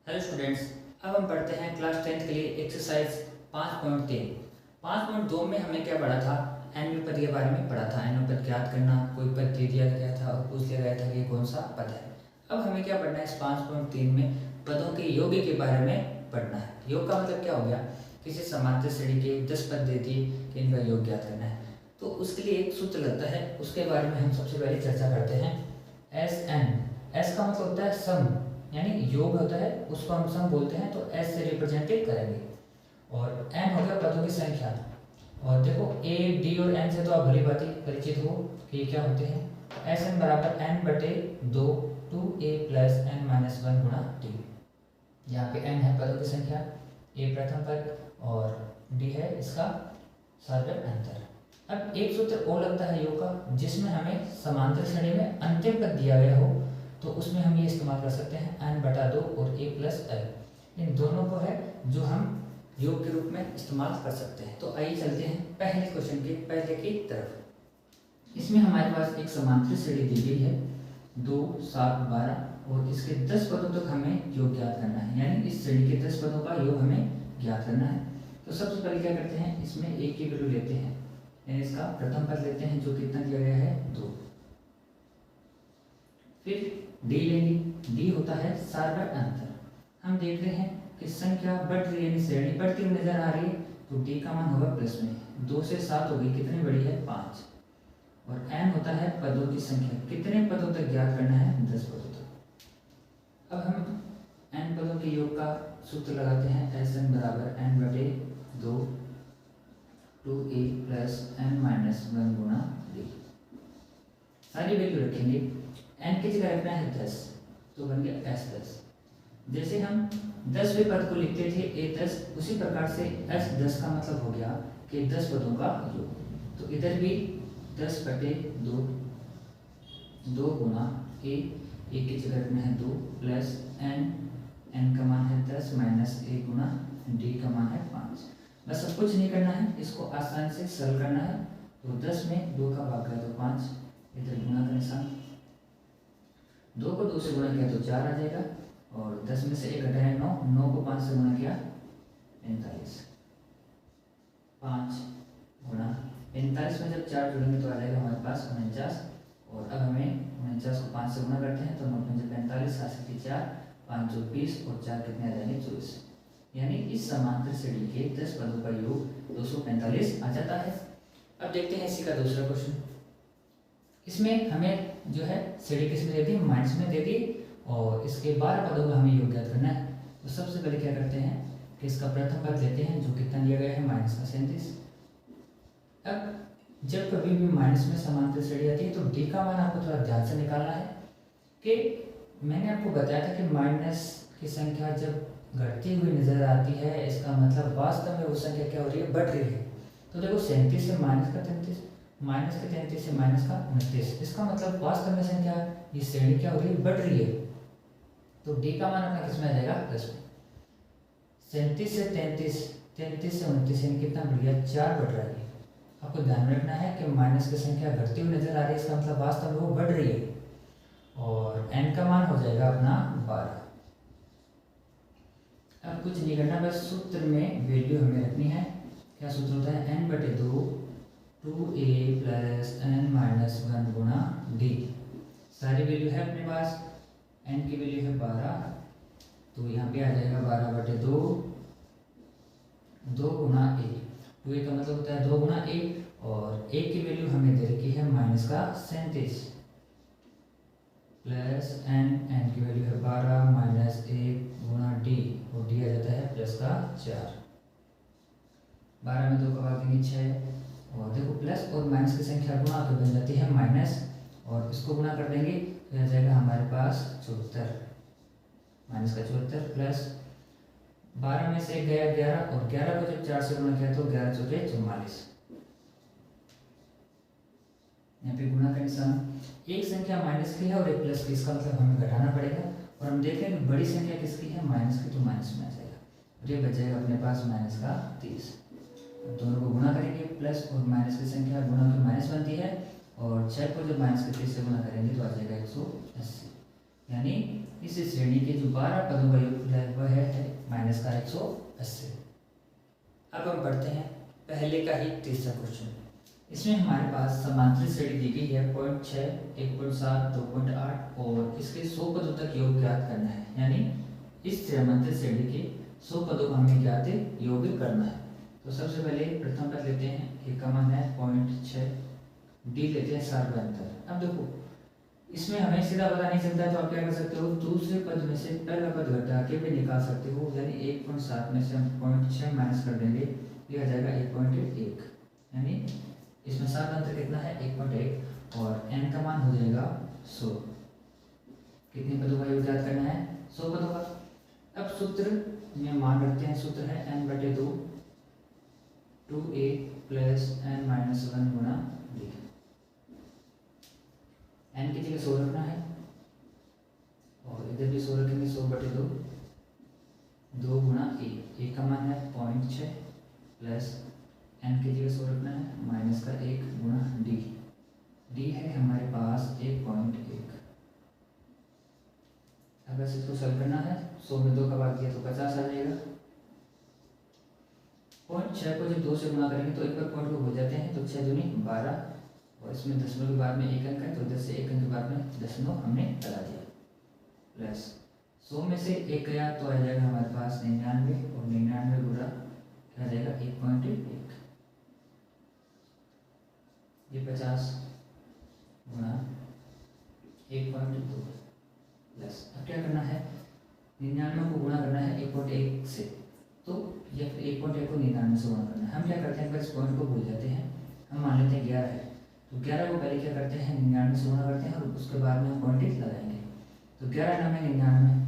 Hello students. अब हम पढ़ते हैं क्लास 10th के लिए एक्सरसाइज 5.3। 5.2 में हमने क्या पढ़ा था? एन पद के बारे में पढ़ा था। एन पद ज्ञात करना, कोई पद दे दिया गया था और पूछ लिया गया था कि कौन सा पद है। अब हमें क्या पढ़ना है इस 5.3 में? पदों के योग के बारे में पढ़ना है। योग का मतलब क्या हो गया? किसी समांतर श्रेणी के 10 पद दे दिए कि इनका योग ज्ञात करना है, तो उसके लिए एक सूत्र लगता है, उसके बारे में हम सबसे पहले चर्चा करते हैं। एस एन, एस का मतलब होता है सम, यानी योग होता है उसको हम सम बोलते हैं, तो एस से रिप्रेजेंटेड करेंगे। और एन हो गया पदों की संख्या। और देखो ए डी और एन से तो आप भली बात ही परिचित हो कि ये क्या होते हैं। एस एन बराबर एन बटे 2 2a प्लस एन माइनस 1 गुणा डी। यहाँ पे एन है पदों की संख्या, ए प्रथम पद और डी है इसका सार्वत्रिक अंतर। अब एक सूत्र और लगता है योग का, जिसमें हमें समांतर श्रेणी में अंतिम पद दिया गया हो, तो उसमें हम ये इस्तेमाल कर सकते हैं एन बटा 2 और ए प्लस एल। इन दोनों को है जो हम योग के रूप में इस्तेमाल कर सकते हैं। तो आइए चलते हैं पहले क्वेश्चन के पहले की तरफ। इसमें हमारे पास एक समांतर श्रेणी दी गई है 2 7 12 और इसके 10 पदों तक हमें योग ज्ञात करना है, यानी इस श्रेणी के 10 पदों का योग हमें ज्ञात करना है। तो सबसे पहले क्या करते हैं, इसमें एक की वैल्यू लेते हैं, यानी इसका प्रथम पद लेते हैं जो कितना दिया गया है 2। फिर डी लेंगे, डी होता है सार्वत्रिक अंतर। हम देख रहे हैं कि संख्या बढ़ रही है, यानी श्रेणी बढ़ती हुई नजर आ रही है, तो डी का मान होगा प्लस में। 2 से 7 हो गई, कितनी बड़ी है 5। और एन होता है पदों की संख्या, कितने पदों तक ज्ञात करना है 10 पदों तक। अब हम एन पदों के योग का सूत्र लगाते हैं, एस एन बराबर एन बटे 2 2a प्लस एन माइनस 1 गुणा डी। सारी वैल्यू रखेंगे, एन की जगह रखना है 10, तो बन गया एस 10। जैसे हम 10वें पद को लिखते थे ए 10, उसी प्रकार से एस 10 का मतलब हो गया कि 10 पदों का योग। तो इधर भी 10 बटे 2 2 गुणा ए की जगह रखना है 2 प्लस एन का मान है 10 माइनस 1 गुणा डी का मान है 5। बस सब कुछ नहीं करना है, इसको आसानी से सरल करना है। तो 10 में 2 का भाग गया तो 5, इधर गुणा का निशान, 2 को 2 से गुणा किया तो 4 आ जाएगा, और 10 में से 1 घटाया 9, 9 को 5 से गुणा किया 45। 5 गुणा 45 में जब 4 जोड़ेंगे तो आ जाएगा हमारे पास 49। और अब हमें 49 को 5 से गुणा करते हैं तो 9 पंजे 45, 7 के 4, 5 जो 20 और 4 कितने आ जाएंगे 24। यानी इस समांतर श्रेणी के 10 पदों का योग 245 आ जाता है। अब देखते हैं इसी का दूसरा क्वेश्चन। इसमें हमें जो है श्रेणी किस में दे दी, माइनस में दे दी, और इसके 12 पदों का हमें योग ज्ञात करना है। तो सबसे पहले क्या करते हैं कि इसका प्रथम पद लेते हैं जो कितना दिया गया है माइनस का 37। अब जब कभी भी माइनस में समांतर श्रेणी आती है तो डी का मान आपको थोड़ा ध्यान से निकालना है। कि मैंने आपको बताया था कि माइनस की संख्या जब घटती हुई नजर आती है, इसका मतलब वास्तव में वो संख्या क्या हो रही है, बढ़ रही है। तो देखो 37 से माइनस का 33, माइनस के 33 से माइनस का 29, इसका मतलब वास्तव में संख्या ये श्रेणी क्या हो रही है, बढ़ रही है। तो डी का मान अपना किस में आ जाएगा प्लस में। 37 से 33, 33 से 29, यानी कितना बढ़ गया 4 बढ़ रहा है। आपको ध्यान रखना है कि माइनस की संख्या घटती हुई नजर आ रही है, इसका मतलब वास्तव में वो बढ़ रही है। और एन का मान हो जाएगा अपना 12। अब कुछ नहीं करना, बस सूत्र में वैल्यू हमें रखनी है। क्या सूत्र होता है, एन बटे 2 2a प्लस एन माइनस 1 गुणा डी। सारी वैल्यू है अपने पास, एन की वैल्यू है 12, तो यहाँ पे आ जाएगा 12 बटे 2 2 गुणा ए। 2a का मतलब होता है 2 गुणा ए, और ए की वैल्यू हमें दे रखी है माइनस का 37 प्लस एन की वैल्यू है 12 माइनस 1 गुणा डी, और डी आ जाता है प्लस का 4। 12 में 2 का भाग देंगे 6, और देखो प्लस और माइनस की संख्या गुणा तो बन जाती है माइनस, और इसको गुणा कर देंगे तो आ जाएगा हमारे पास 74, माइनस का 74 प्लस 12 में से 1 गया 11, और 11 को जब 4 से गुणा किया तो 11 चौके 44। यहाँ पे गुणा का निशान, एक संख्या माइनस की है और एक प्लस की, इसका मतलब हमें घटाना पड़ेगा। और हम देख रहे हैं कि बड़ी संख्या किसकी है, माइनस की, तो माइनस में आ जाएगा, और ये बच जाएगा अपने पास माइनस का 30। दोनों को गुणा करेंगे, प्लस और माइनस की संख्या गुणा की माइनस बनती है, और 6 को जब माइनस के 30 से गुणा करेंगे तो आ जाएगा 180। यानी इस श्रेणी के जो 12 पदों का योग है वह 180। अब हम पढ़ते हैं पहले का ही तीसरा क्वेश्चन। इसमें हमारे पास समांतरी श्रेणी दी गई है 0.6, 1.7, 2.8 और इसके 100 पदों तक योग ज्ञात करना है। यानी इस समांतरी श्रेणी के 100 पदों को हमें ज्ञात योग करना है। तो सबसे पहले प्रथम पद लेते हैं, एक का मान है 0.6, डी लेते हैं सार का अंतर। अब देखो इसमें हमें सीधा पता नहीं चलता है तो आप क्या कर सकते हो, दूसरे पद में से पहला पद घटा के भी निकाल सकते हो। यानी 1.7 में से हम 0.6 माइनस कर देंगे, ये आ जाएगा 1.1। यानी इसमें सार का अंतर कितना है 1.1 और n का मान हो जाएगा 100। कितने पदों का योग ज्ञात करना है 100 पदों का। अब सूत्र में मान रखते हैं, सूत्र है n/2 2a प्लस n-1 गुणा d। n की जगह 100 रखना है और इधर भी 100 रखेंगे, 100/2 2 गुणा a का मान है 0.6 प्लस n की जगह 100 रखना है माइनस का 1 गुणा d है हमारे पास 1.1। अगर इसको सॉल्व करना है 100 में 2 का भाग दिया तो 50 आ जाएगा। 0.6 को जब 2 से गुणा करेंगे तो एक बार पॉइंट को भूल जाते हैं, तो 6 दूनी 12 और इसमें दशमलव के बाद में 1 अंक है तो इधर से 1 अंक के बाद में दशमलव हमने लगा दिया प्लस 100 में से 1 गया तो आ जाएगा हमारे पास 99 और 99 गुणा क्या आ जाएगा 1.1। ये 50 गुणा 1.2 प्लस अब क्या करना है 99 को गुणा करना है 1.1 से, तो या फिर 1.1 को 99 से गुणा करना है। हम क्या करते हैं, इस पॉइंट को भूल जाते हैं, हम मान लेते हैं 11 है तो 11 को पहले क्या करते हैं 99 से गुणा करते हैं और उसके बाद में हम पॉइंट लगाएंगे। तो 11 नाम है 99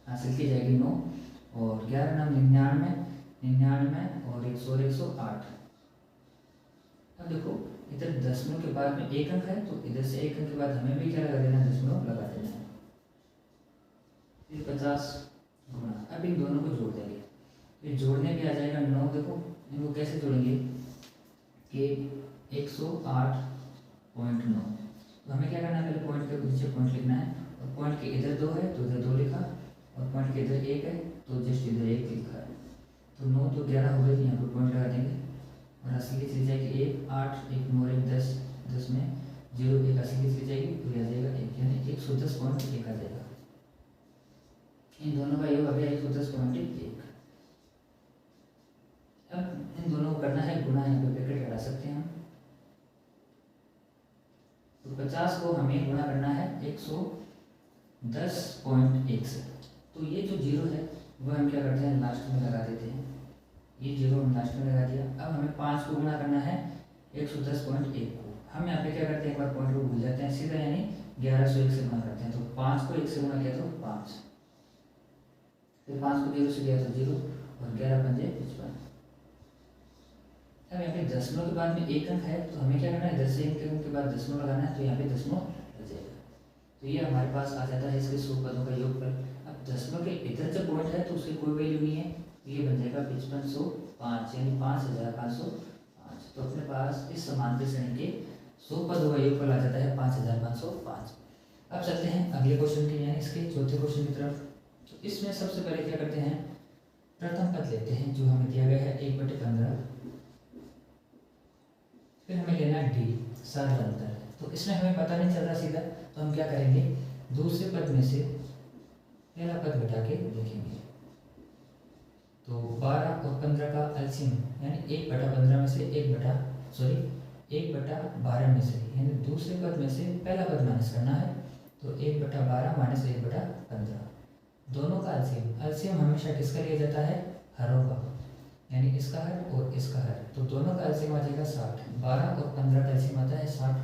हासिल की जाएगी 9 और 11 नाम 99 और 108। अब देखो इधर दशमलव के बाद में 1 अंक है तो इधर से 1 अंक के बाद हमें भी क्या लगा देना, दशमलव लगा देना है। फिर 50 गुणा, अब इन दोनों को जोड़ देंगे, फिर जोड़ने भी आ जाएगा 9। देखो इनको कैसे जोड़ेंगे कि 108.9, तो हमें क्या करना है पहले पॉइंट के नीचे पॉइंट लिखना है और पॉइंट के इधर 2 है तो इधर 2 लिखा और पॉइंट के इधर 1 है तो जस्ट इधर 1 लिखा है। तो 9 तो 11 हो गई, यहाँ पर पॉइंट लगा देंगे और अस्सी की चली जाएगी 1 8 1 9 1 10 10 में 0 1 अस्सी की चली जाएगी तो यह आ जाएगा 1 यानी 110.1 आ जाएगा। इन दोनों का योग आ गया 110.1। अब इन दोनों को करना है गुणा, यहाँ पे ब्रैकेट लगा सकते हैं हम। तो 50 को हमें गुणा करना है 110.1 से, तो ये जो 0 है वह हम क्या करते हैं लास्ट में लगा देते हैं, ये 0 हम लास्ट में लगा दिया। अब हमें 5 को गुणा करना है 110.1 को, हम यहाँ पे क्या करते हैं एक बार पॉइंट को भूल जाते हैं सीधा, यानी 1101 से गुणा करते हैं। तो 5 को 1 से गुणा किया तो 5, फिर 5 को 0 से किया तो 0 और 11 पंजे 55। अब यहाँ पे दशमलव के बाद में 1 अंक है तो हमें क्या करना है 10 अंक के बाद दशमलव लगाना है, तो यहाँ पे दशमलव लग जाएगा। तो ये हमारे पास आ जाता है इसके 100 पदों का योगफल। अब दशमलव के इधर जब पॉइंट है तो उसकी कोई वैल्यू नहीं है, ये बन जाएगा 5505 यानी 5505। तो अपने पास इस समांतर श्रेणी के 100 पदों का योगफल आ जाता है 5505। अब चलते हैं अगले क्वेश्चन के, यानी इसके चौथे क्वेश्चन की तरफ। तो इसमें सबसे पहले क्या करते हैं, प्रथम पद लेते हैं जो हमें दिया गया है 1/15, फिर हमें लेना है डी सार अंतर। तो इसमें हमें पता नहीं चल रहा सीधा, तो हम क्या करेंगे दूसरे पद में से पहला पद घटा के देखेंगे। तो 12 और 15 का एलसीएम यानी 1/15 में से 1/12 में से, यानी दूसरे पद में से पहला पद माइनस करना है। तो 1/12 माइनस 1/15, दोनों का एलसीएम हमेशा किसका लिया जाता है, हरों का, यानी इसका हर और इसका हर, तो दोनों का एलसीएम आ जाएगा 60। 12 और 15 का एलसीएम आता है 60।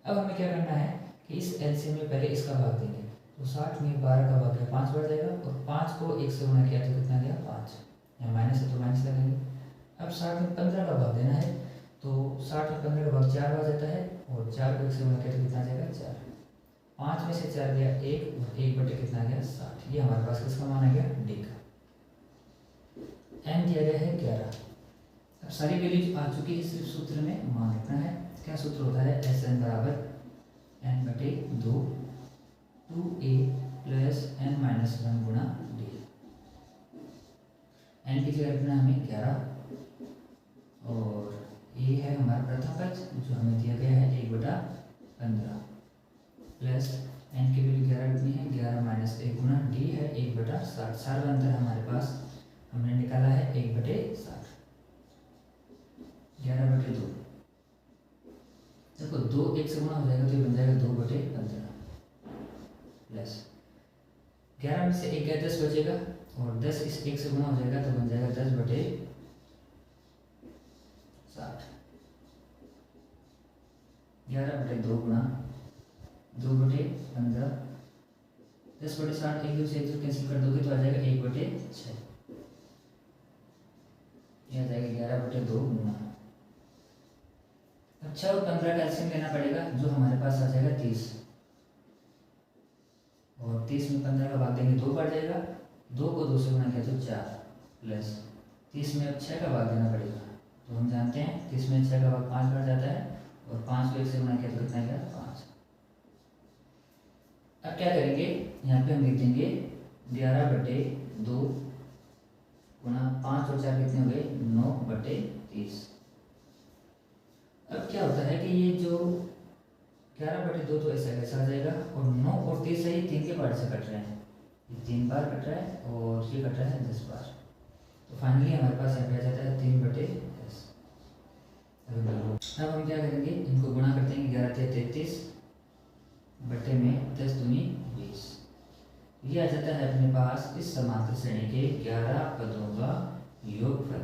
अब हमें क्या करना है कि इस एलसीएम में पहले इसका भाग देंगे, तो 60 में 12 का भाग 5 बढ़ जाएगा और 5 को 1 से गुणा किया तो कितना गया 5, यहाँ माइनस है तो माइनस लगेंगे। अब 60 में 15 का भाग देना है, तो 60 में 15 का भाग 4 आ जाता है और 4 को 1 से गुणा किया तो कितना आ जाएगा 4। 5 में से 4 गया 1 और 1 बटे कितना गया 60। ये हमारे पास किसका मान आ गया डी का। n दिया गया है 11। अब सारी वैल्यूज आ चुकी है, सिर्फ सूत्र में मान रखना है। क्या सूत्र होता है, Sn बराबर n/2 2a प्लस n-1 गुणा d। एन की जगह रखना हमें 11 और ये है हमारा प्रथम पद जो हमें दिया गया है 1/15 प्लस एन की वैल्यू 11 रखनी है 11 माइनस 1 गुना डी है 1/60। सारा अंतर हमारे पास हमने निकाला है 1/60 11/2। देखो 2 1 से गुना हो जाएगा तो ये बन जाएगा 2/15 प्लस 11 में से 1 गया 10 बचेगा और 10 इस 1 से गुना हो जाएगा तो बन जाएगा 10/60 11/2 गुना 2/15 10/60 एक 2 से 1 कैंसिल कर दोगे तो आ जाएगा 1/6 यह आ जाएगा 11/2 गुना। अब 6 और 15 का एलसीएम लेना पड़ेगा जो हमारे पास आ जाएगा 30 और 30 में 15 का भाग देंगे 2 बढ़ जाएगा 2 को 2 से गुना किया तो 4 प्लस 30 में अब 6 का भाग देना पड़ेगा तो हम जानते हैं 30 में 6 का भाग 5 बढ़ जाता है और 5 को 1 से गुना किया तो कितना आएगा 5। अब क्या करेंगे यहाँ पे हम लिख देंगे 11/2 गुना 5 और 4 कितने हो गए 9/30। अब क्या होता है कि ये जो 11/2 तो ऐसा कैसा आ जाएगा और 9 और 30 है ये 3 के पार्ट से कट रहे हैं ये 3 बार कट रहा है और ये कट रहा है 10 बार तो फाइनली हमारे पास यहाँ पे आ जाता है 3/10। अब हम क्या करेंगे इनको गुणा करते हैं 11 × 33 बटे में 10 दूनी 20 ये आ जाता है अपने पास इस समांतर श्रेणी के 11 पदों का योगफल।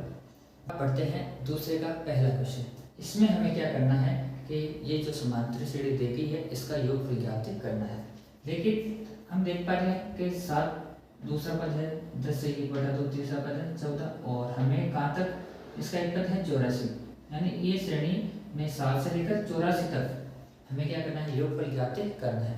अब पढ़ते हैं दूसरे का पहला क्वेश्चन। इसमें हमें क्या करना है कि ये जो समांतर श्रेणी दी गई है इसका योगफल ज्ञात करना है। लेकिन हम देख पा रहे हैं कि 7 दूसरा पद है 10 से 1/2 तीसरा पद है 14 और हमें कहाँ तक इसका एक पद है 84 यानी ये श्रेणी में 7 से लेकर 84 तक हमें क्या करना है योगफल ज्ञात करना है।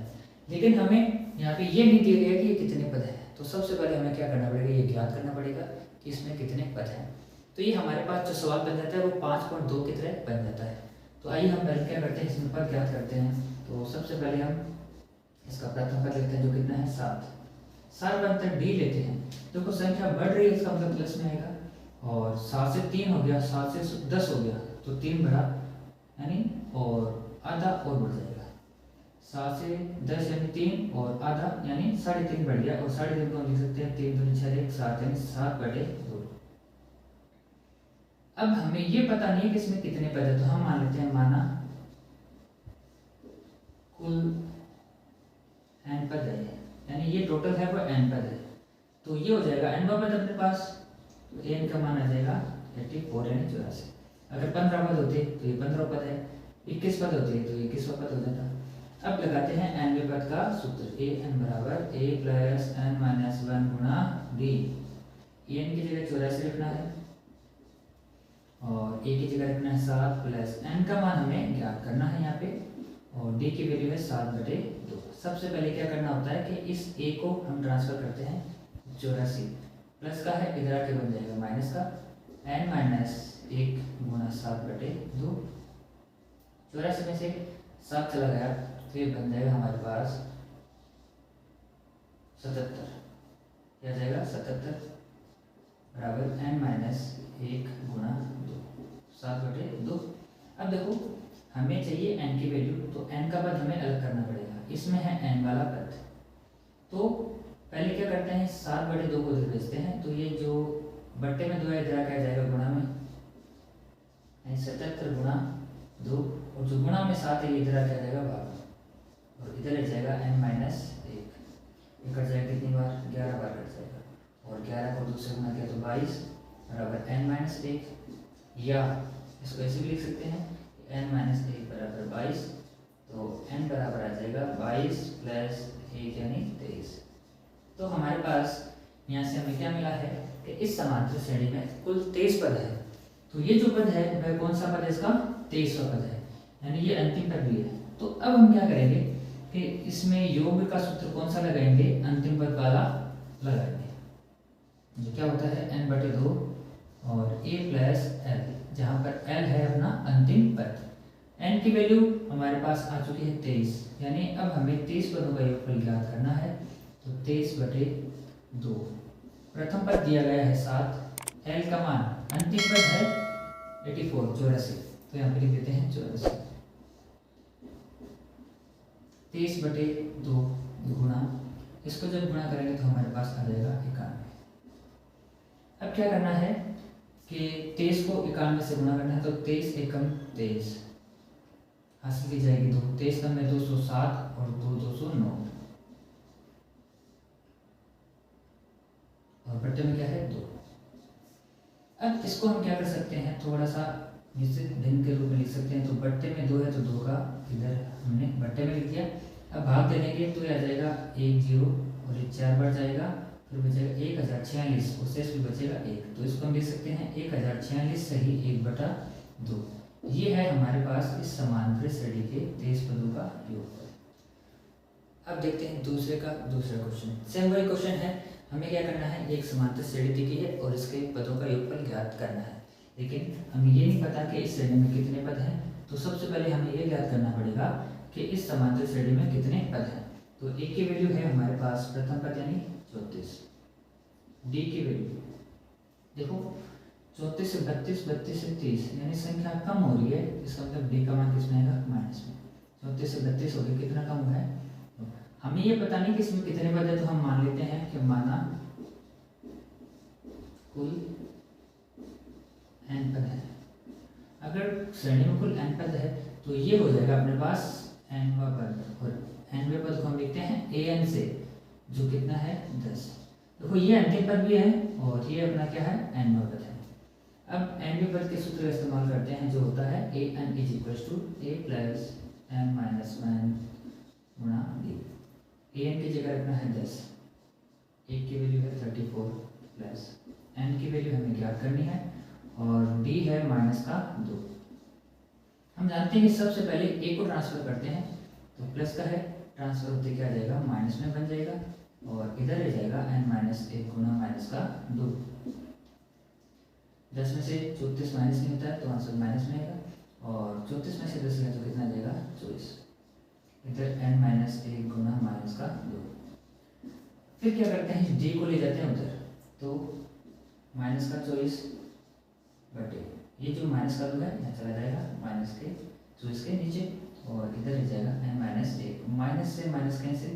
लेकिन हमें यहाँ पे ये नहीं दिया गया कि ये कितने पद हैं तो सबसे पहले हमें क्या करना पड़ेगा ये ज्ञात करना पड़ेगा कि इसमें कितने पद हैं। तो ये हमारे पास जो सवाल बन जाता है वो 5.2 की तरह बन जाता है। तो आइए हम पहले क्या करते हैं इसमें पद ज्ञात करते हैं। तो सबसे पहले हम इसका प्रथम पद लेते हैं जो कितना है 7 पर अंतर डी लेते हैं। देखो संख्या बढ़ रही है इसका मतलब प्लस में आएगा और 7 से 3 हो गया 7 से 10 हो गया तो 3 बढ़ा यानी और आधा और बढ़ जाएगा 7 से 10 यानी 3 और आधा यानी 3.5 बढ़ गया और 3.5 को हम लिख सकते हैं 3 दूनी 6 7 यानी 7/2। अब हमें ये पता नहीं है कि इसमें कितने पद है तो हम मान लेते हैं माना कुल n पद है यानी ये टोटल है वो n पद है तो ये हो जाएगा n पद अपने पास तो n का मान आ जाएगा 84 यानी 84। अगर 15 पद होते तो ये 15 पद है 21 पद होते तो 21वां पद हो जाता। अब लगाते हैं nवें पद का सूत्र an बराबर a + n - 1 गुणा d। n की जगह 84 लिखना है और a की जगह रखना है 7 प्लस n का मान हमें ज्ञात करना है यहाँ पे और d की वैल्यू है 7/2। सबसे पहले क्या करना होता है कि इस a को हम ट्रांसफर करते हैं 84 प्लस का है इधर आके बन जाएगा माइनस का n - 1 गुणा 7/2। 84 में से 7 चला गया तो ये बन जाएगा हमारे पास 77 क्या जाएगा 77 बराबर n - 1 गुणा 2 7/2। अब देखो हमें चाहिए n की वैल्यू तो n का पद हमें अलग करना पड़ेगा इसमें है n वाला पद। तो पहले क्या करते हैं 7/2 को इधर भेजते हैं तो ये जो बट्टे में 2 है इधर आ जाएगा गुणा में 77 गुणा 2 और जो गुणा में 7 है इधर आ जाएगा भाग और इधर आ जाएगा n - 1 ये कट जाएगा कितनी बार 11 बार कट जाएगा और 11 को 2 से गुणा किया तो 22 बराबर n - 1 या इसको ऐसे भी लिख सकते हैं n - 1 बराबर 22 तो n बराबर आ जाएगा 22 + 1 यानी 23। तो हमारे पास यहाँ से हमें क्या मिला है कि इस समांतर श्रेणी में कुल 23 पद है। तो ये जो पद है वह कौन सा पद है इसका 23वां पद है यानी ये अंतिम पद भी है। तो अब हम क्या करेंगे कि इसमें योग का सूत्र कौन सा लगाएंगे अंतिम पद वाला लगाएंगे जो क्या होता है n/2 और a + l जहाँ पर l है अपना अंतिम पद। n की वैल्यू हमारे पास आ चुकी है 23 यानी अब हमें 23 पदों का योगफल ज्ञात करना है। तो 23/2 प्रथम पद दिया गया है 7 एल का मान अंतिम पद है 84 तो यहाँ पे लिख देते हैं 84। 23/2 गुणा, इसको जब गुणा करेंगे तो हमारे पास आ जाएगा 91। अब क्या करना है कि 23 को 91 से गुणा करना है, तो 23 एकम 23 हासिल की जाएगी 2, 23 में 207 और 2 209 और बट्टे में क्या है 2। अब इसको हम क्या कर सकते हैं, थोड़ा सा निश्चित भिन्न के रूप में लिख सकते हैं। तो बट्टे में 2 है तो 2 का इधर हमने बट्टे में लिख दिया। अब भाग दे देंगे तो ये आ जाएगा 1 0 और ये 4 बढ़ जाएगा, फिर बचेगा 1046 और शेष भी बचेगा 1। तो इसको हम लिख सकते हैं 1046 सही 1/2। ये है हमारे पास इस समांतर श्रेणी के 23 पदों का योगफल। अब देखते हैं दूसरा क्वेश्चन। सेम वही क्वेश्चन है, हमें क्या करना है, एक समांतर श्रेणी दी गई है और इसके पदों का योगफल ज्ञात करना है। लेकिन हमें ये नहीं पता कि इस श्रेणी में कितने पद हैं। तो सबसे पहले हमें ये ज्ञात करना पड़ेगा कि इस समांतर श्रेणी में कितने पद हैं। तो एक की वैल्यू है हमारे पास प्रथम पद यानी 34। डी की वैल्यू देखो 34 से 32, 32 से 30 यानी संख्या कम हो रही है, इसका मतलब डी का मान किसमें आएगा, माइनस में। 34 से 32 हो गया, कितना कम हुआ है। तो हमें ये पता नहीं कि इसमें कितने पद है, तो हम मान लेते हैं कि माना कुल n पद है। अगर श्रेणी में कुल n पद है तो ये हो जाएगा अपने पास nवां पद, और nवें पद को हम लिखते हैं an से, जो कितना है 10। देखो ये अंतिम पद भी है और ये अपना क्या है nवां पद है। अब nवें पद के सूत्र का इस्तेमाल करते हैं, जो होता है an = a + n - 1 गुणा d। an की जगह रखना है 10, एक की वैल्यू है 34 प्लस n की वैल्यू हमें ज्ञात करनी है और d है -2। हम जानते हैं कि सबसे पहले a को ट्रांसफर करते हैं, तो प्लस का है ट्रांसफर होते क्या आ जाएगा, माइनस में बन जाएगा और इधर रह जाएगा n-1 गुणा -2। 10 में से 34 माइनस नहीं होता है तो आंसर माइनस में आएगा, और 34 में से 10 गया तो कितना जाएगा 24। इधर n-1 गुणा -2। फिर क्या करते हैं, d को ले जाते हैं उधर, तो -24 बटे ये जो -2 है यहाँ चला जाएगा -24 के नीचे, और इधर रह जाएगा n-1 माइनस से माइनस कैंसिल,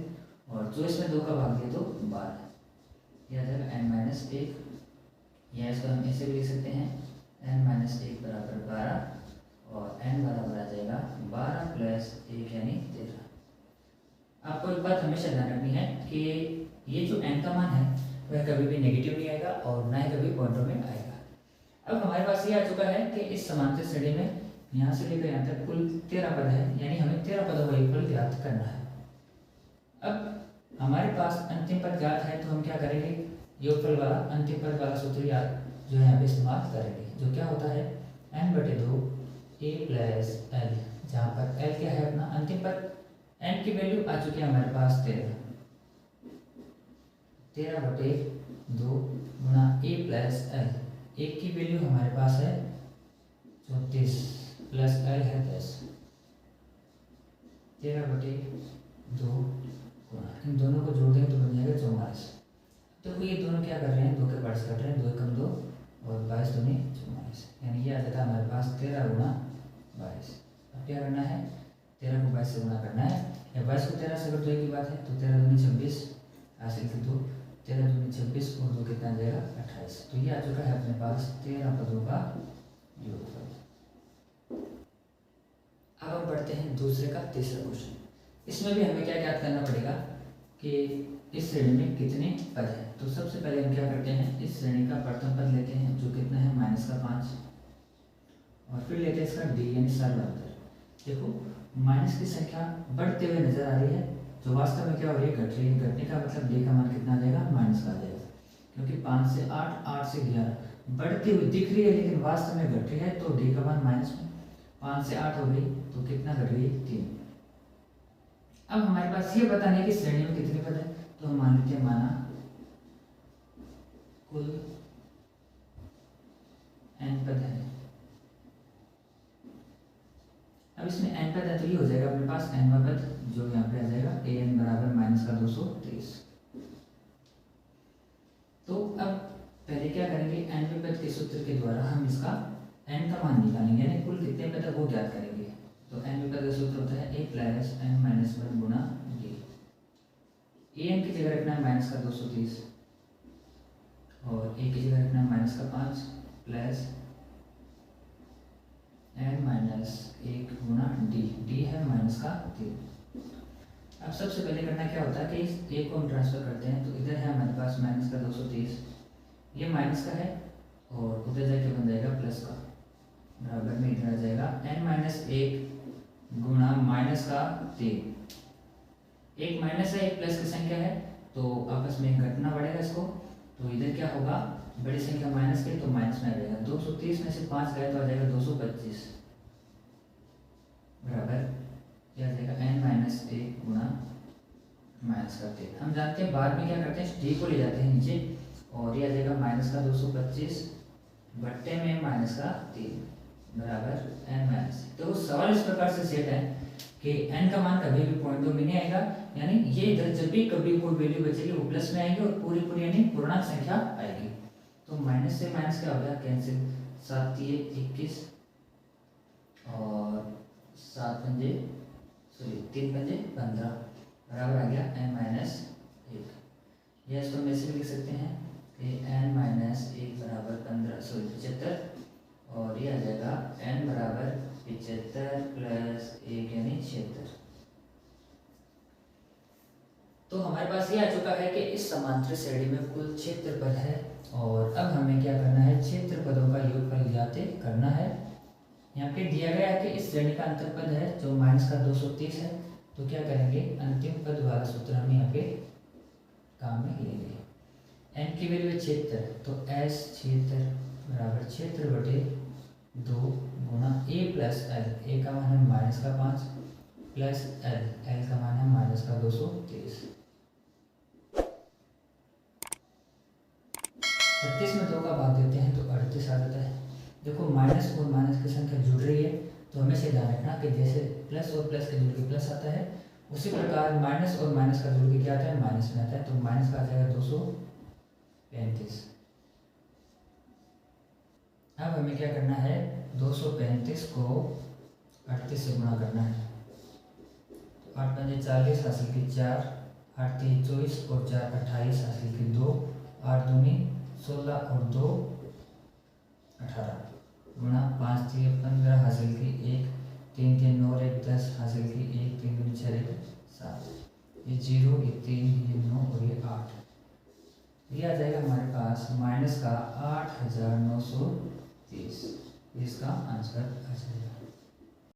और 24 में 2 का भाग दिया तो 12, यह आ जाएगा n-1, या इसको हम ऐसे भी लिख सकते हैं n-1 बराबर 12 और n बराबर आ जाएगा 12 प्लस 1 यानी 13। आपको एक बात हमेशा ध्यान रखनी है कि ये जो n का मान है वह कभी भी नेगेटिव नहीं आएगा और ना ही कभी पॉइंटों में आएगा। अब हमारे पास ये आ चुका है कि इस समांतर श्रेणी में यहाँ से लेकर यहाँ तक कुल 13 पद है, यानी हमें 13 पदों का योगफल ज्ञात करना है। अब हमारे पास अंतिम पद ज्ञात है तो हम क्या करेंगे, योगफल वाला अंतिम पद वाला सूत्र जो है यहाँ पे इस्तेमाल करेंगे, जो क्या होता है n/2 a + l, जहाँ पर l क्या है अपना अंतिम पद। n की वैल्यू आ चुकी है हमारे पास 13/2 गुणा a + l। एक की वैल्यू हमारे पास है 34 प्लस l है 10। 13/2 गुणा, इन दोनों को जोड़ देंगे तो बन जाएगा 44। तो ये दोनों क्या कर रहे हैं, 2 के पार्ट्स कट रहे हैं, 2 एकम 2 और 22 दूनी 44, यानी ये आ जाता है हमारे पास 13 गुणा 22। अब क्या करना है, 13 को 22 से गुणा करना है, या 22 को 13 से अगर 2 की बात है तो 13 दूनी 26 हासिल की 2, 13 दूनी 26 और 2 कितना आ जाएगा 28। तो ये आ चुका है अपने पास 13 पदों का योगफल। अब हम पढ़ते हैं दूसरे का तीसरा क्वेश्चन। इसमें भी हमें क्या ज्ञात करना पड़ेगा कि इस श्रेणी में कितने पद हैं। तो सबसे पहले हम क्या करते हैं, इस श्रेणी का प्रथम पद लेते हैं जो कितना है -5, और फिर लेते हैं इसका d यानी सर्वांतर। देखो माइनस की संख्या बढ़ते हुए नजर आ रही है, जो वास्तव में क्या हो रही है, घट रही है। घटने का मतलब d का मान कितना आ जाएगा, माइनस का आ जाएगा, क्योंकि 5 से 8, 8 से 11 बढ़ती हुई दिख रही है लेकिन वास्तव में घट रही है, तो d का मान माइनस में 5 से 8 हो गई तो कितना घट गई 3। अब हमारे पास ये पता नहीं कि श्रेणी में कितने पद है, तो हम मान लेते हैं माना कुल n पद है। अब इसमें n पद है तो ये हो जाएगा अपने पास nवां पद, जो यहाँ पे आ जाएगा an बराबर -223। तो अब पहले क्या करेंगे, n वें पद के सूत्र के द्वारा हम इसका n का मान निकालेंगे, यानी कुल कितने पद है वो ज्ञात करेंगे। तो n वें पद का सूत्र होता है a plus n minus 1 Guna d। an की जगह रखना है माइनस का 230 और a की जगह रखना है माइनस का 5 प्लस n माइनस 1 गुना d है माइनस का 3। अब सबसे पहले करना क्या होता है कि इस a को हम ट्रांसफर करते हैं, तो इधर है हमारे पास माइनस का 230, ये माइनस का है और उधर जाके बन जाएगा प्लस का, बराबर में इधर आ जाएगा n माइनस 1 गुना माइनस का 3। एक माइनस है एक प्लस की संख्या है तो आपस में घटना बढ़ेगा इसको, तो इधर क्या होगा, बड़ी संख्या माइनस के तो माइनस में आ जाएगा, 230 में से 5 गए तो आ जाएगा 225, बराबर यह आ जाएगा n माइनस 1 गुना माइनस का 3। हम जानते हैं बाद में क्या करते हैं, d को ले जाते हैं नीचे और यह आ जाएगा माइनस का 225 बट्टे में माइनस का 3 बराबर n माइनस। तो सवाल इस प्रकार से सेट है कि n का मान कभी भी पॉइंट 2 में नहीं आएगा, यानी ये इधर जब भी कभी कोई वैल्यू बचेगी वो प्लस में आएगी और पूरी पूरी यानी पूर्णांक संख्या आएगी। तो माइनस से माइनस क्या हो गया, कैंसिल, 7 3 21 और 3 पंजे 15 बराबर आ गया n माइनस 1। यह इसको हम ऐसे भी लिख सकते हैं कि n माइनस 1 बराबर 75 और ये आ जाएगा n बराबर 75 प्लस 1 यानी 76। तो हमारे पास ये आ चुका है कि इस समांतर श्रेणी में कुल क्षेत्र पद है और अब हमें क्या करना है, क्षेत्र पदों का योगफल ज्ञात करना है। यहाँ पे दिया गया है कि इस श्रेणी का अंतर पद है जो माइनस का 230 है, तो क्या करेंगे, अंतिम पद वाला सूत्र हम यहाँ पे काम में लेंगे। n की वैल्यू है क्षेत्र, तो s क्षेत्र बराबर क्षेत्र बटे 2 गुना a प्लस l, a का मान है माइनस का 5 प्लस l का मान है माइनस का 230। 36 में 2 का भाग देते हैं तो 38 आ जाता है। देखो माइनस और माइनस की संख्या जुड़ रही है तो हमेशा ध्यान रखना कि जैसे प्लस और प्लस के जुड़ के प्लस आता है, उसी प्रकार माइनस और माइनस का जुड़ के क्या आता है, माइनस में आता है। तो माइनस का आ जाएगा 235। अब हमें क्या करना है, 235 को 38 से गुणा करना है। तो 8 पंजे 40 हासिल की 4, 8 3 24 और 4 28 हासिल की 2, 8 दूनी 16 और 2 18 गुणा 5 3 15 हासिल की 1, 3 3 9 1 10 हासिल की 1, 3 दूनी 6 1 7, ये 0 ये 3 ये 9 और ये 8, ये आ जाएगा हमारे पास माइनस का 8930, इसका आंसर आ जाएगा।